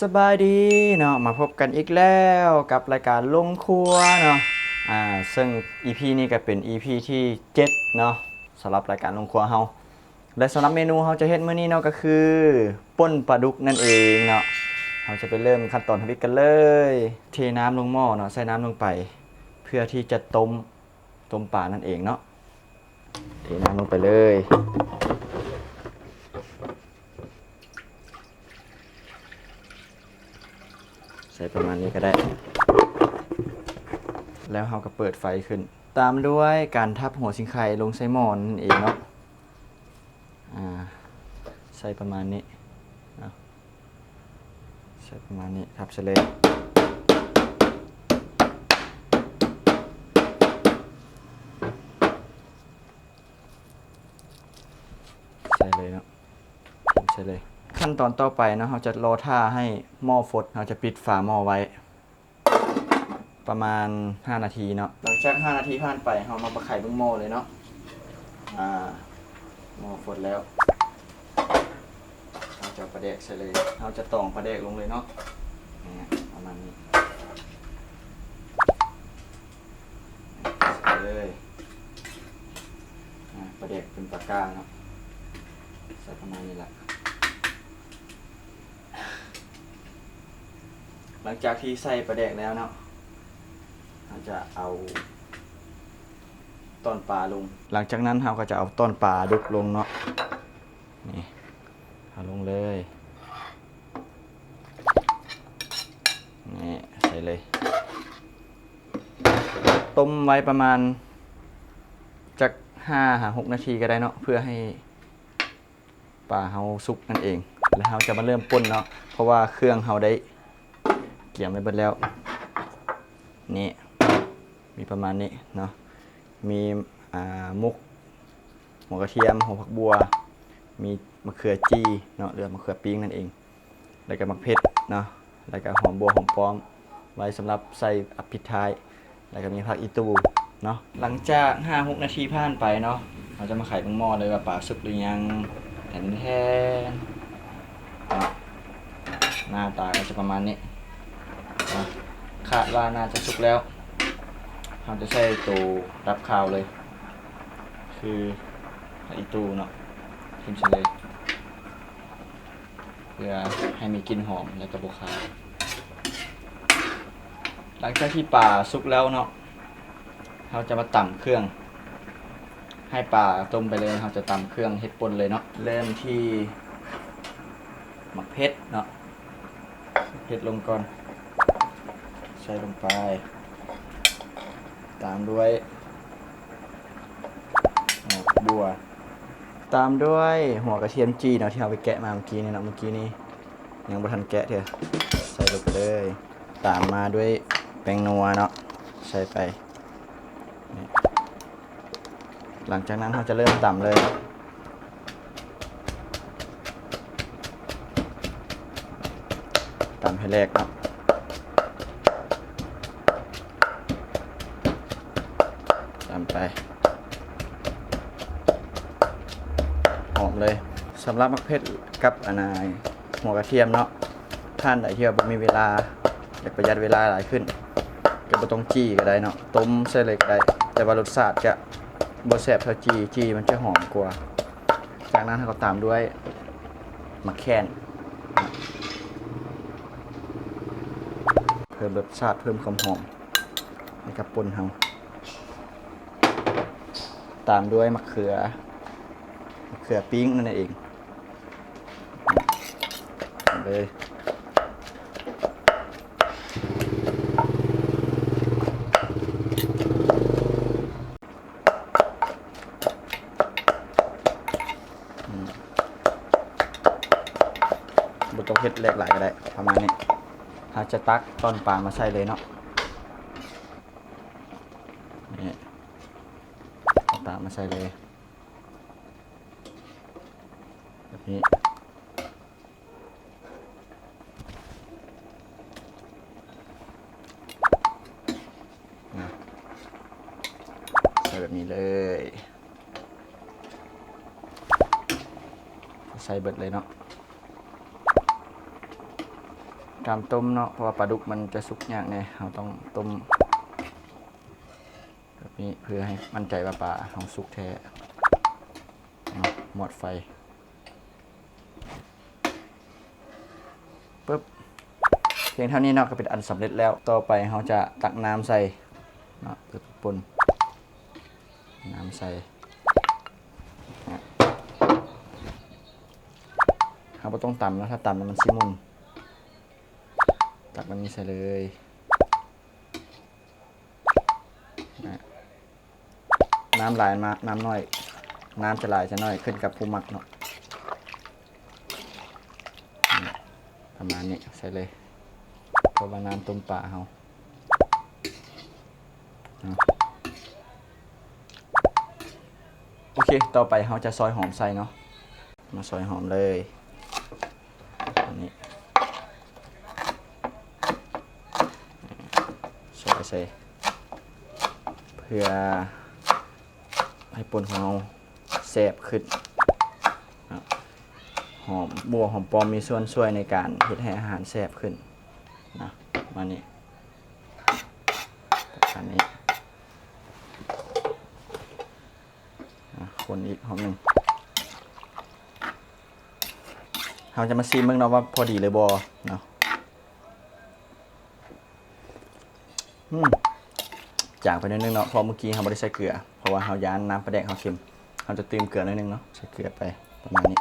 สบายดีเนาะมาพบกันอีกแล้วกับรายการลงครัวเนาะซึ่ง EP นี้ก็เป็น EP ที่7เนาะสำหรับรายการลงครัวเฮาและสำหรับเมนูเฮาจะเฮ็ดมื้อนี้เนาะก็คือป่นปลาดุกนั่นเองเนาะเฮาจะไปเริ่มขั้นตอนทำพริกกันเลยเทน้ำลงหม้อเนาะใส่น้ำลงไปเพื่อที่จะต้มปลานั่นเองเนาะเทน้ำลงไปเลยใส่ประมาณนี้ก็ได้ แล้วเราก็เปิดไฟขึ้น ตามด้วยการทับหัวสิงไข่ลงใส่หม้อนั่นเองเนาะใส่ประมาณนี้เนาะใส่ประมาณนี้ทับเสร็จเลยใส่เลยเนาะใส่เลยขั้นตอนต่อไปเนาะเราจะรอท่าให้หม้อฟดเราจะปิดฝาหม้อไว้ประมาณ5นาทีเนาะหลังจาก5นาทีผ่านไปเรามาประไข่เบื้องหม้อเลยเนาะหม้อฟดแล้วเราจะปลาแดกใส่เลยเราจะตองปลาแดกลงเลยเนาะประมาณนี้ใส่เลยปลาแดกเป็นปลากลางเนาะใส่ประมาณนี้แหละหลังจากที่ใส่ปลาแดกแล้วเนาะเราจะเอาต้นปลาลงหลังจากนั้นเราก็จะเอาต้นปลาดุกลงเนาะนี่เอาลงเลยนี่ใส่เลยต้มไว้ประมาณจาก5-6 นาทีก็ได้เนาะเพื่อให้ปลาเราสุกนั่นเองแล้วเราจะมาเริ่มป่นเนาะเพราะว่าเครื่องเราได้เกี่ยมไว้เบิดแล้วนี่มีประมาณนี้เนาะมีมุกหัวกระเทียมหัวผักบัวมีมะเขือจี้เนาะหรือมะเขือปิ้งนั่นเองแล้วก็มะเขือเนาะแล้วก็หอมบัวหอมป้อมไว้สำหรับใส่ปิดท้ายแล้วก็มีผักอีตูเนาะหลังจาก 5-6 นาทีผ่านไปเนาะเราจะมาไขหม้อเลยว่าปลาสุกหรือยังแทนหน้าตาก็จะประมาณนี้คาดว่าน่าจะสุกแล้วเราจะใช้ตัวรับข้าวเลยคืออีตูเนาะทิมเฉลยเพื่อให้มีกลิ่นหอมและกระบอกขาวหลังจากที่ปลาสุกแล้วเนาะเราจะมาตำเครื่องให้ปลาต้มไปเลยเราจะตำเครื่องเฮ็ดป่นเลยเนาะเริ่มที่มะเขือเนาะเผ็ดลงก่อนใส่ลงไปตามด้วยบัวตามด้วยหัวกระเทียมจีเนาะที่เราไปแกะมาเมื่อกี้นี่เนาะเมื่อกี้นี้ยังบ่ทันแกะเถอะใส่ลงไปเลยตามมาด้วยแป้งนัวเนาะใส่ไปหลังจากนั้นเราจะเริ่มตำเลยตำให้แรกเนาะตำไปหอมเลยสำหรับมะเขือกับหัวกระเทียมเนาะท่านใดที่ว่าบ่มีเวลาอยากประหยัดเวลาหลายขึ้นก็บ่ต้องจี้ก็ได้เนาะต้มใส่เลยก็ได้แต่ว่ารสชาติจะบ่แซ่บเท่าจี้มันจะหอมกว่าจากนั้นเราก็ตามด้วยมะแข่นเพิ่มรสชาติเพิ่มความหอมให้กับป่นเฮาตามด้วยมะเขือปิ้งนั่นเองเลยบุตรเฮ็ดแหลกหลายก็ได้ประมาณนี้เราจะตักต้นปลามาใส่เลยเนาะนี่ปลามาใส่เลยแบบนี้ใส่แบบนี้เลยใส่เบิดเลยเนาะ การต้มเนาะเพราะว่าปลาดุกมันจะสุกยากแน่เราต้องต้มแบบนี้เพื่อให้มั่นใจว่าปลาเราสุกแท้หมดไฟปึ๊บเพียงเท่านี้เนาะก็เป็นอันสำเร็จแล้วต่อไปเราจะตักน้ำใส่เนาะเพื่อป่นน้ำใส่เราไม่ต้องตำนะถ้าตำมันชิมุนตักมันนี้ใส่เลยน้ำหลายมาน้ำน้อยน้ำจะหลายจะน้อยขึ้นกับผู้หมักเนาะประมาณนี้ใส่เลยเพราะว่าน้ำต้มปลาเขาโอเคต่อไปเขาจะซอยหอมใส่เนาะมาซอยหอมเลยอันนี้ซอยใส่เพื่อให้ป่นของเราแซ่บขึ้นหอมบัวหอมปลอมมีส่วนช่วยในการเฮ็ดให้อาหารแซ่บขึ้นนะมานี่อันนี้คนอีกหอมหนึ่งเราจะมาซีเบิ่งเนาะว่าพอดีเลยบ่เนาะจางไปนิดนึงเนาะเพราะเมื่อกี้เราไม่ได้ใส่เกลือเพราะว่าเราย้านน้ำปลาแดกเราเค็มเราจะเติมเกลือนิดนึงเนาะใส่เกลือไปประมาณนี้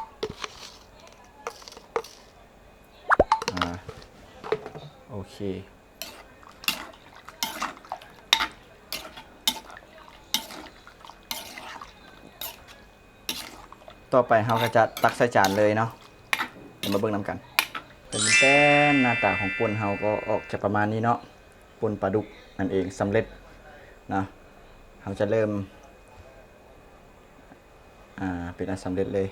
โอเคต่อไปเราก็จะตักใส่จานเลยเนาะเดี๋ยวมาเบิ่งน้ำกันเป็นแป้นหน้าตาของป่นเราก็ออกจะประมาณนี้เนาะป่นปลาดุกนั่นเองสำเร็จนะเราจะเริ่มเป็นอันสำเร็จเลย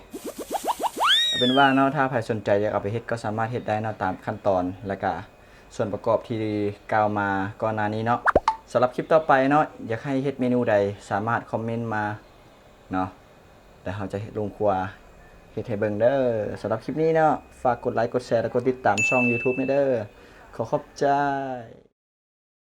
เป็นว่าเนาะถ้าใครสนใจอยากเอาไปเฮ็ดก็สามารถเฮ็ดได้เนาะตามขั้นตอนและก็ส่วนประกอบที่กล่าวมาก่อนหน้านี้เนาะสำหรับคลิปต่อไปเนาะอยากให้เฮ็ดเมนูใดสามารถคอมเมนต์มาเนาะแต่เราจะลงครัวเฮ็ดให้เบิ่งเด้อสำหรับคลิปนี้เนาะฝากกดไลค์กดแชร์และกดติดตามช่อง YouTube เด้อขอขอบใจ